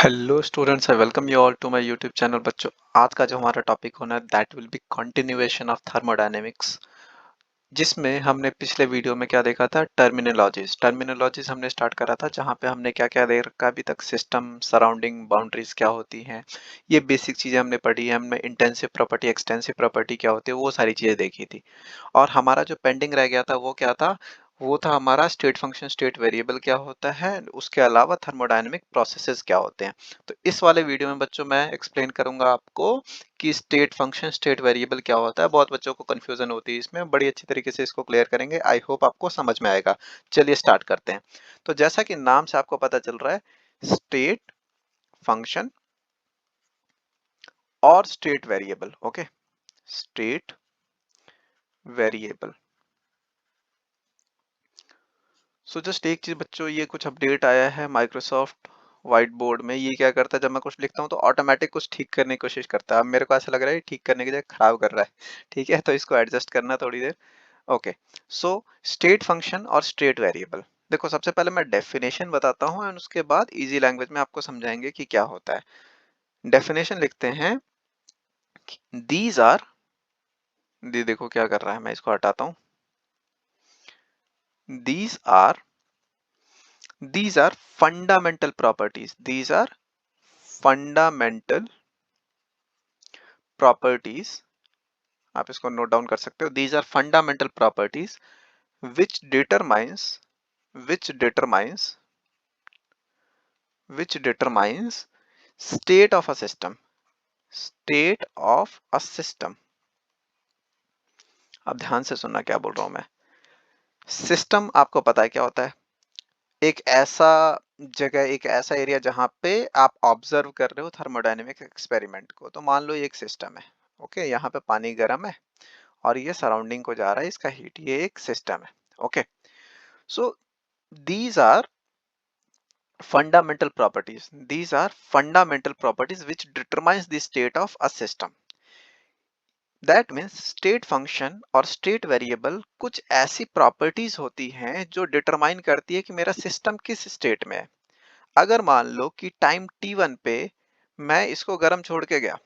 Hello students, I welcome you all to my YouTube channel. बच्चों, आज का जो हमारा टॉपिक होना है that will be continuation of thermodynamics, जिसमें हमने पिछले वीडियो में क्या देखा था, टर्मिनोलॉजीज हमने स्टार्ट करा था, जहां पे हमने क्या क्या देख रखा अभी तक, सिस्टम, सराउंडिंग, बाउंड्रीज क्या होती हैं, ये बेसिक चीजें हमने पढ़ी है। हमने इंटेंसिव प्रॉपर्टी, एक्सटेंसिव प्रॉपर्टी क्या होती है, वो सारी चीजें देखी थी। और हमारा जो पेंडिंग रह गया था वो क्या था, वो था हमारा स्टेट फंक्शन, स्टेट वेरिएबल क्या होता है, उसके अलावा थर्मोडायनेमिक प्रोसेसेस क्या होते हैं। तो इस वाले वीडियो में बच्चों मैं एक्सप्लेन करूंगा आपको कि स्टेट फंक्शन, स्टेट वेरिएबल क्या होता है। बहुत बच्चों को कंफ्यूजन होती है इसमें, बड़ी अच्छी तरीके से इसको क्लियर करेंगे। आई होप आपको समझ में आएगा। चलिए स्टार्ट करते हैं। तो जैसा कि नाम से आपको पता चल रहा है, स्टेट फंक्शन और state variable. Okay, state variable. So just एक चीज बच्चों, ये कुछ अपडेट आया है माइक्रोसॉफ्ट व्हाइट बोर्ड में। ये क्या करता है, जब मैं कुछ लिखता हूँ तो ऑटोमेटिक कुछ ठीक करने की कोशिश करता है। अब मेरे को ऐसा लग रहा है ठीक करने की जगह खराब कर रहा है। ठीक है, तो इसको एडजस्ट करना थोड़ी देर। ओके, सो स्टेट फंक्शन और स्टेट वेरिएबल। देखो, सबसे पहले मैं डेफिनेशन बताता हूँ एंड उसके बाद इजी लैंग्वेज में आपको समझाएंगे कि क्या होता है। डेफिनेशन लिखते हैं, दीज आर, देखो क्या कर रहा है, मैं इसको हटाता हूँ। These are fundamental properties. These are fundamental properties, आप इसको नोट डाउन कर सकते हो। These are fundamental properties which determines which determines which determines state of a system, state of a system. अब ध्यान से सुनना क्या बोल रहा हूं मैं। सिस्टम आपको पता है क्या होता है, एक ऐसा जगह, एक ऐसा एरिया जहां पे आप ऑब्जर्व कर रहे हो थर्मोडायनेमिक एक्सपेरिमेंट को। तो मान लो ये एक सिस्टम है। ओके, यहाँ पे पानी गर्म है और ये सराउंडिंग को जा रहा है इसका हीट, ये एक सिस्टम है। Okay, so these are fundamental properties which determines the state of a system. That means state function और स्टेट वेरिएबल कुछ ऐसी प्रॉपर्टीज होती हैं जो डिटरमाइन करती है कि मेरा सिस्टम किस स्टेट में है। अगर मान लो कि टाइम t1 पे मैं इसको गर्म छोड़ के गया,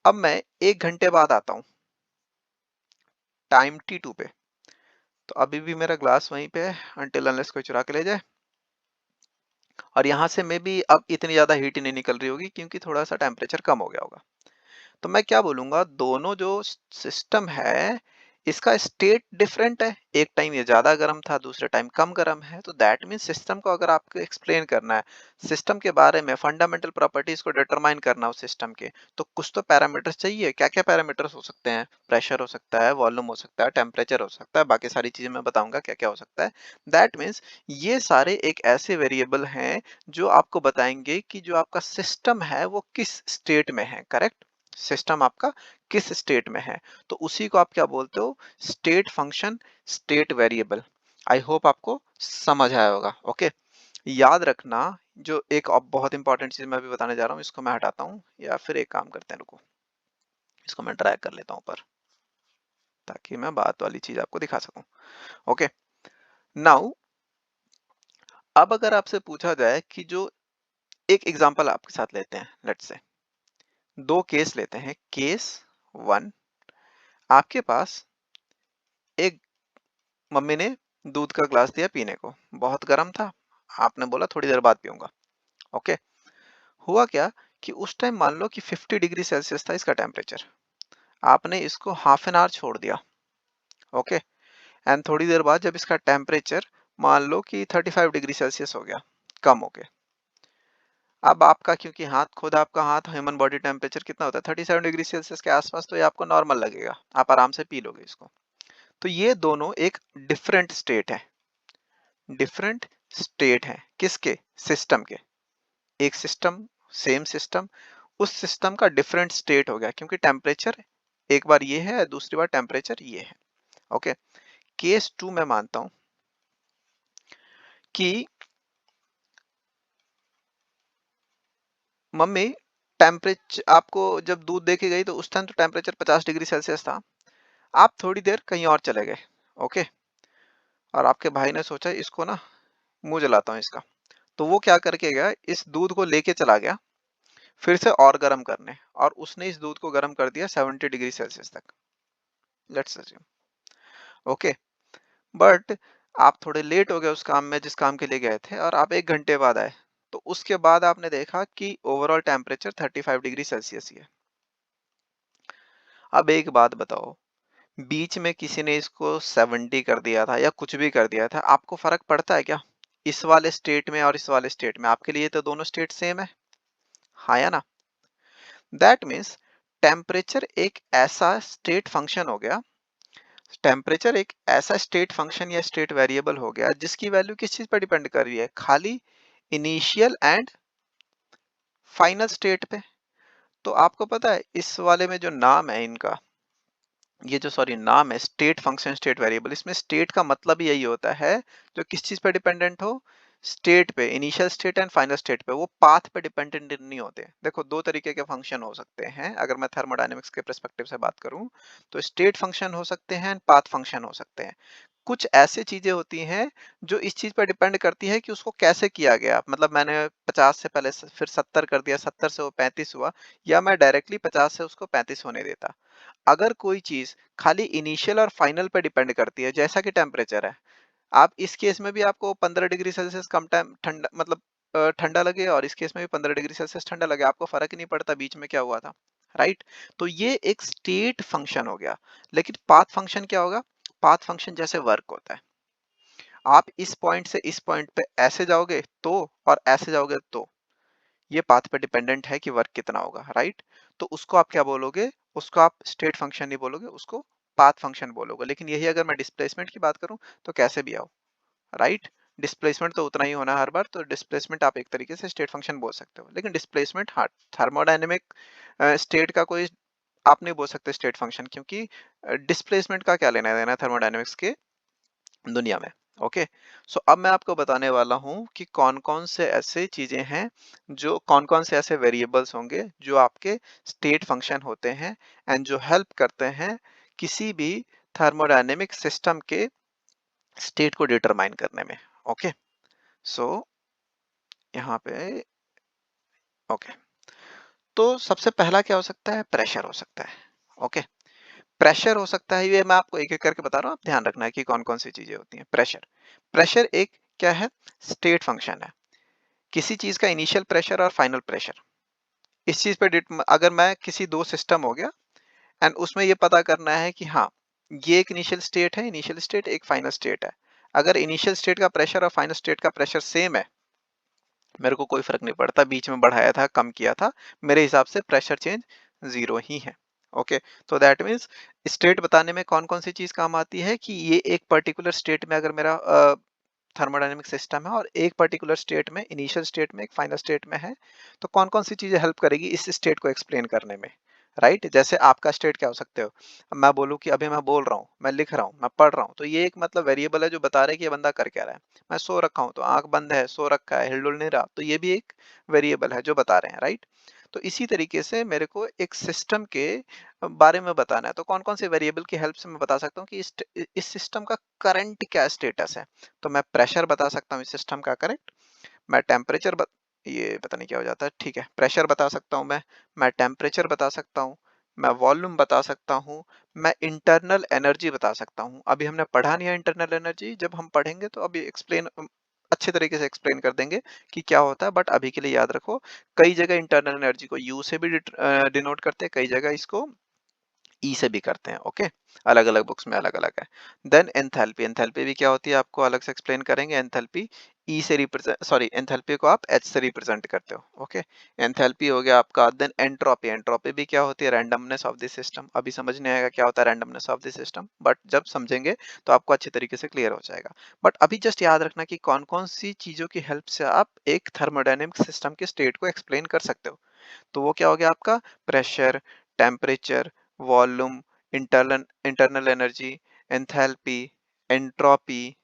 अब मैं 1 घंटे बाद आता हूँ टाइम t2 पे, तो अभी भी मेरा ग्लास वहीं पे है अनटिल अनलेस कोई चुरा के ले जाए। और यहाँ से मे बी अब इतनी ज्यादा हीट नहीं निकल रही होगी क्योंकि थोड़ा सा टेम्परेचर कम हो गया होगा। तो मैं क्या बोलूंगा, दोनों जो सिस्टम है इसका स्टेट डिफरेंट है। एक टाइम ये ज्यादा गर्म था, दूसरे टाइम कम गर्म है। तो दैट मीन सिस्टम को अगर आपको एक्सप्लेन करना है, सिस्टम के बारे में फंडामेंटल प्रॉपर्टीज को डिटरमाइन करना हो सिस्टम के, तो कुछ तो पैरामीटर्स चाहिए। क्या क्या पैरामीटर्स हो सकते हैं? प्रेशर हो सकता है, वॉल्यूम हो सकता है, टेम्परेचर हो सकता है, बाकी सारी चीजें मैं बताऊंगा क्या क्या हो सकता है। दैट मीन्स ये सारे एक ऐसे वेरिएबल हैं जो आपको बताएंगे कि जो आपका सिस्टम है वो किस स्टेट में है। करेक्ट, सिस्टम आपका किस स्टेट में है। तो उसी को आप क्या बोलते हो, स्टेट फंक्शन, स्टेट वेरिएबल। आई होप आपको समझ आया होगा। ओके, याद रखना, जो एक और बहुत इंपॉर्टेंट चीज मैं अभी बताने जा रहा हूँ, इसको मैं हटाता हूँ, या फिर एक काम करते हैं, रुको, इसको मैं ड्रैग कर लेता हूँ ऊपर ताकि मैं बात वाली चीज आपको दिखा सकूं। ओके, नाउ अब अगर आपसे पूछा जाए कि जो एक एग्जांपल आपके साथ लेते हैं, लेट्स से दो केस लेते हैं। केस वन, आपके पास एक मम्मी ने दूध का ग्लास दिया पीने को, बहुत गर्म था, आपने बोला थोड़ी देर बाद पीऊंगा। ओके, हुआ क्या कि उस टाइम मान लो कि 50 डिग्री सेल्सियस था इसका टेम्परेचर, आपने इसको हाफ एन आवर छोड़ दिया। ओके, एंड थोड़ी देर बाद जब इसका टेम्परेचर मान लो कि 35 डिग्री सेल्सियस हो गया, कम हो गया। अब आपका, क्योंकि हाथ, खुद आपका हाथ, ह्यूमन बॉडी टेम्परेचर कितना होता है 37 डिग्री सेल्सियस के आसपास, तो ये आपको नॉर्मल लगेगा, आप आराम से पी लोगे इसको। तो ये दोनों एक डिफरेंट स्टेट है, डिफरेंट स्टेट है किसके, सिस्टम के। एक सिस्टम, सेम सिस्टम, उस सिस्टम का डिफरेंट स्टेट हो गया क्योंकि टेम्परेचर एक बार ये है, दूसरी बार टेम्परेचर ये है। ओके, केस टू में मानता हूं कि मम्मी टेम्परेचर आपको जब दूध दे के गई तो उस टाइम तो टेम्परेचर 50 डिग्री सेल्सियस था, आप थोड़ी देर कहीं और चले गए। ओके, और आपके भाई ने सोचा इसको ना मुंह जलाता हूँ इसका, तो वो क्या करके गया, इस दूध को लेके चला गया फिर से और गर्म करने, और उसने इस दूध को गर्म कर दिया 70 डिग्री सेल्सियस तक, लेट्स अज्यूम। ओके, बट आप थोड़े लेट हो गए उस काम में जिस काम के लिए गए थे, और आप 1 घंटे बाद आए, तो उसके बाद आपने देखा कि ओवरऑल टेम्परेचर 35 डिग्री सेल्सियस ही है। अब एक बात बताओ, बीच में किसी ने इसको 70 कर दिया था या कुछ भी कर दिया था, आपको फर्क पड़ता है क्या? इस वाले स्टेट में और इस वाले स्टेट में आपके लिए तो दोनों स्टेट सेम है, हाँ या ना? दैट मीन्स टेम्परेचर एक ऐसा स्टेट फंक्शन हो गया, टेम्परेचर एक ऐसा स्टेट फंक्शन या स्टेट वेरिएबल हो गया जिसकी वैल्यू किस चीज पर डिपेंड कर रही है, खाली इनिशियल एंड फाइनल स्टेट पे। तो आपको पता है इस वाले में जो नाम है इनका, ये जो सॉरी नाम है स्टेट फंक्शन स्टेट वेरिएबल, इसमें स्टेट का मतलब ही यही होता है जो किस चीज पे डिपेंडेंट हो, स्टेट पे, initial state and final state पे, वो पाथ पे डिपेंडेंट नहीं होते। देखो दो तरीके के फंक्शन हो सकते हैं, अगर मैं थर्मोडायनेमिक्स के पर्सपेक्टिव से बात करूं तो स्टेट फंक्शन हो सकते हैं एंड पाथ फंक्शन हो सकते हैं। कुछ ऐसी चीजें होती हैं जो इस चीज पर डिपेंड करती है कि उसको कैसे किया गया, मतलब मैंने 50 से पहले फिर 70 कर दिया, 70 से वो 35 हुआ, या मैं डायरेक्टली 50 से उसको 35 होने देता। अगर कोई चीज खाली इनिशियल और फाइनल पे डिपेंड करती है, जैसा कि टेम्परेचर है, आप इस केस में भी आपको 15 डिग्री सेल्सियस कम टाइम ठंडा, मतलब ठंडा लगे, और इस केस में भी 15 डिग्री सेल्सियस ठंडा लगे, आपको फर्क ही नहीं पड़ता बीच में क्या हुआ था, राइट? तो ये एक स्टेट फंक्शन हो गया। लेकिन पाथ फंक्शन क्या होगा? पाथ फंक्शन जैसे वर्क होता है, आप इस पॉइंट से इस पॉइंट पे ऐसे जाओगे तो, और ऐसे जाओगे तो, ये पाथ पे डिपेंडेंट है कि वर्क कितना होगा, राइट? तो उसको आप क्या बोलोगे? उसको आप स्टेट फंक्शन नहीं बोलोगे, उसको पाथ फंक्शन बोलोगे। लेकिन यही अगर मैं डिस्प्लेसमेंट की बात करूं तो कैसे भी आओ, राइट? डिस्प्लेसमेंट तो उतना ही होना है हर बार, तो डिस्प्लेसमेंट आप एक तरीके से स्टेट फंक्शन बोल सकते हो, लेकिन डिस्प्लेसमेंट हाँ, थर्मोडायनेमिक स्टेट का कोई आप नहीं बोल सकते स्टेट फंक्शन, क्योंकि डिस्प्लेसमेंट का क्या लेना देना है थर्मोडायनेमिक्स के दुनिया में। ओके, सो अब मैं आपको बताने वाला हूं कि कौन कौन से ऐसे चीजें हैं, जो कौन कौन से ऐसे वेरिएबल्स होंगे जो आपके स्टेट फंक्शन होते हैं एंड जो हेल्प करते हैं किसी भी थर्मोडायनेमिक सिस्टम के स्टेट को डिटरमाइन करने में। ओके, सो यहाँ पे ओके, तो सबसे पहला क्या हो सकता है? प्रेशर हो सकता है। ओके, प्रेशर हो सकता है, ये मैं आपको एक एक करके बता रहा हूँ, आप ध्यान रखना है कि कौन कौन सी चीजें होती हैं। प्रेशर, प्रेशर एक क्या है? स्टेट फंक्शन है, किसी चीज का इनिशियल प्रेशर और फाइनल प्रेशर। इस चीज पे अगर मैं किसी दो सिस्टम हो गया एंड उसमें ये पता करना है कि हाँ, ये एक इनिशियल स्टेट है, इनिशियल स्टेट एक फाइनल स्टेट है, अगर इनिशियल स्टेट का प्रेशर और फाइनल स्टेट का प्रेशर सेम है, मेरे को कोई फर्क नहीं पड़ता बीच में बढ़ाया था कम किया था, मेरे हिसाब से प्रेशर चेंज जीरो ही है। ओके, तो दैट मीन्स स्टेट बताने में कौन कौन सी चीज काम आती है कि ये एक पर्टिकुलर स्टेट में अगर मेरा थर्मोडायनेमिक सिस्टम है और एक पर्टिकुलर स्टेट में, इनिशियल स्टेट में, एक फाइनल स्टेट में है, तो कौन कौन सी चीजें हेल्प करेगी इस स्टेट को एक्सप्लेन करने में, राइट? जैसे आपका स्टेट क्या हो सकते हो, अब मैं बोलूँ कि अभी मैं बोल रहा हूँ, मैं लिख रहा हूँ, मैं पढ़ रहा हूँ, तो ये एक मतलब वेरिएबल है जो बता रहा है कि ये बंदा कर क्या रहा है। मैं सो रखा हूँ तो आंख बंद है, सो रखा है, हिलडुल नहीं रहा, तो ये भी एक वेरिएबल है जो बता रहे हैं, राइट? तो इसी तरीके से मेरे को एक सिस्टम के बारे में बताना है, तो कौन कौन से वेरिएबल की हेल्प से मैं बता सकता हूँ कि इस सिस्टम का करंट क्या स्टेटस है। तो मैं प्रेशर बता सकता हूँ इस सिस्टम का करेक्ट, मैं टेम्परेचर ये पता नहीं क्या हो जाता है, ठीक है, प्रेशर बता सकता हूँ मैं टेम्परेचर बता सकता हूँ, मैं वॉल्यूम बता सकता हूँ, मैं इंटरनल एनर्जी बता सकता हूँ। अभी हमने पढ़ा नहीं है इंटरनल एनर्जी, जब हम पढ़ेंगे तो अभी एक्सप्लेन अच्छे तरीके से एक्सप्लेन कर देंगे कि क्या होता है, बट अभी के लिए याद रखो, कई जगह इंटरनल एनर्जी को यू से भी डिनोट करते हैं, कई जगह इसको ई से भी करते हैं। ओके, अलग अलग बुक्स में अलग अलग है। देन एंथैल्पी, एंथैल्पी भी क्या होती है आपको अलग से एक्सप्लेन करेंगे। एंथैल्पी ई से रिप्रेजेंट, सॉरी एंथैल्पी को आप एच से रिप्रेजेंट करते हो। ओके, एंथैल्पी हो गया आपका। देन एंट्रोपी, एंट्रोपी भी क्या होती है? Randomness of the system. अभी समझ नहीं आएगा क्या होता है randomness of the system, but जब समझेंगे तो आपको अच्छे तरीके से क्लियर हो जाएगा। बट अभी जस्ट याद रखना कि कौन कौन सी चीजों की हेल्प से आप एक थर्मोडायनेमिक सिस्टम के स्टेट को एक्सप्लेन कर सकते हो। तो वो क्या हो गया आपका? Pressure, temperature, volume, internal internal energy, enthalpy, entropy,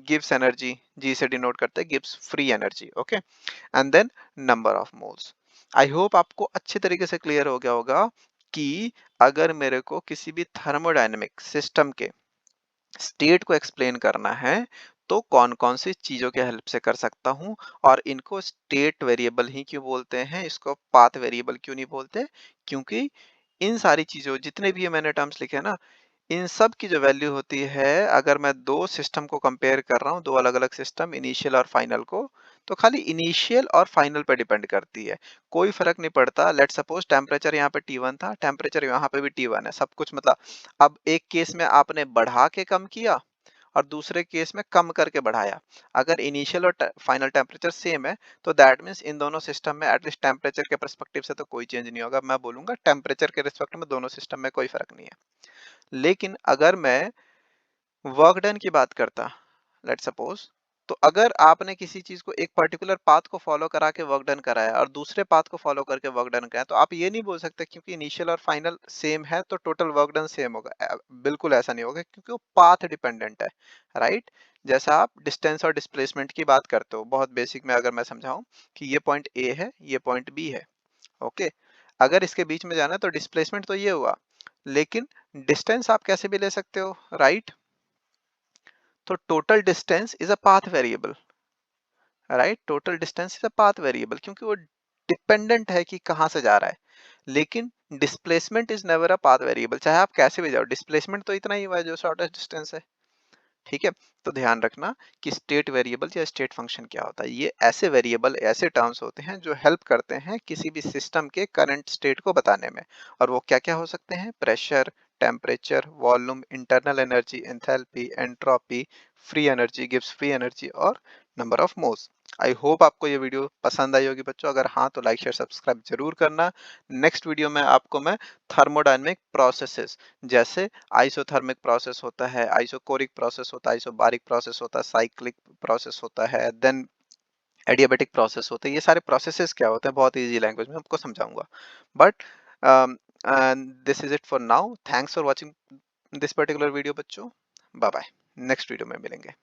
Gibbs energy, G से डिनोट करते हैं Gibbs free energy. Okay, and then number of moles. I hope आपको अच्छे तरीके से क्लियर हो गया होगा कि अगर मेरे को किसी भी थर्मोडायनेमिक सिस्टम के स्टेट को एक्सप्लेन करना है तो कौन-कौन सी चीज़ों के हेल्प से कर सकता हूँ और इनको स्टेट वेरिएबल ही क्यों बोलते हैं, इसको पाथ वेरिएबल क्यों नहीं बोलते? क्योंकि इन सारी चीज़ों जितने भी ये मैंने टर्म्स लिखे हैं ना, इन सब की जो वैल्यू होती है, अगर मैं 2 सिस्टम को कंपेयर कर रहा हूँ, 2 अलग-अलग सिस्टम इनिशियल और फाइनल को, तो खाली इनिशियल और फाइनल पे डिपेंड करती है। कोई फ़र्क नहीं पड़ता, लेट्स सपोज़ टेम्परेचर यहाँ पे T1 था, टेम्परेचर यहाँ पे भी T1 है, सब कुछ मतलब अब एक केस में आपने बढ़ा के कम किया और दूसरे केस में कम करके बढ़ाया। अगर इनिशियल और फाइनल टेम्परेचर सेम है, तो दैट मीन्स इन दोनों सिस्टम में एटलीस्ट टेम्परेचर के पर्सपेक्टिव से तो कोई चेंज नहीं होगा। मैं बोलूँगा टेम्परेचर के रिस्पेक्ट में दोनों सिस्टम में कोई फ़र्क नहीं है। लेकिन अगर मैं वर्क डन की बात करता, लेट्स सपोज, तो अगर आपने किसी चीज को एक पर्टिकुलर पाथ को फॉलो करा के वर्क डन कराया और दूसरे पाथ को फॉलो करके वर्क डन कराया, तो आप ये नहीं बोल सकते क्योंकि इनिशियल और फाइनल सेम है तो टोटल वर्क डन सेम होगा। बिल्कुल ऐसा नहीं होगा क्योंकि वो पाथ डिपेंडेंट है, राइट? जैसा आप डिस्टेंस और डिस्प्लेसमेंट की बात करते हो, बहुत बेसिक में अगर मैं समझाऊं कि ये पॉइंट ए है, ये पॉइंट बी है, ओके? अगर इसके बीच में जाना तो डिस्प्लेसमेंट तो ये हुआ, लेकिन डिस्टेंस आप कैसे भी ले सकते हो, राइट? तो total distance is a path variable, right? Total distance is a path variable क्योंकि वो डिपेंडेंट है कि कहां से जा रहा है। लेकिन displacement is never a path variable, चाहे आप कैसे भी जाओ, डिस्प्लेसमेंट तो इतना ही हुआ है जो शॉर्टेस्ट डिस्टेंस है। ठीक है? तो ध्यान रखना कि स्टेट वेरिएबल या स्टेट फंक्शन क्या होता है। ये ऐसे वेरिएबल, ऐसे टर्म्स होते हैं जो हेल्प करते हैं किसी भी सिस्टम के करंट स्टेट को बताने में। और वो क्या-क्या हो सकते हैं? Pressure, temperature, volume, internal energy, enthalpy, entropy, free energy, गिव्स फ्री एनर्जी और number of moles. I hope आपको ये वीडियो पसंद आई होगी बच्चों। अगर हाँ, तो लाइक, शेयर, सब्सक्राइब जरूर करना। नेक्स्ट वीडियो में आपको मैं थर्मोडायनेमिक प्रोसेसेस, जैसे आइसोथर्मिक प्रोसेस होता है, आइसोकोरिक प्रोसेस होता है, आइसोबारिक प्रोसेस होता है, साइक्लिक प्रोसेस होता है, देन एडियाबेटिक प्रोसेस होते हैं। ये सारे प्रोसेसेस क्या होते हैं, बहुत इजी लैंग्वेज में आपको समझाऊंगा। But this is it for now. Thanks for watching this particular video बच्चों। बाय बाय, नेक्स्ट वीडियो में मिलेंगे।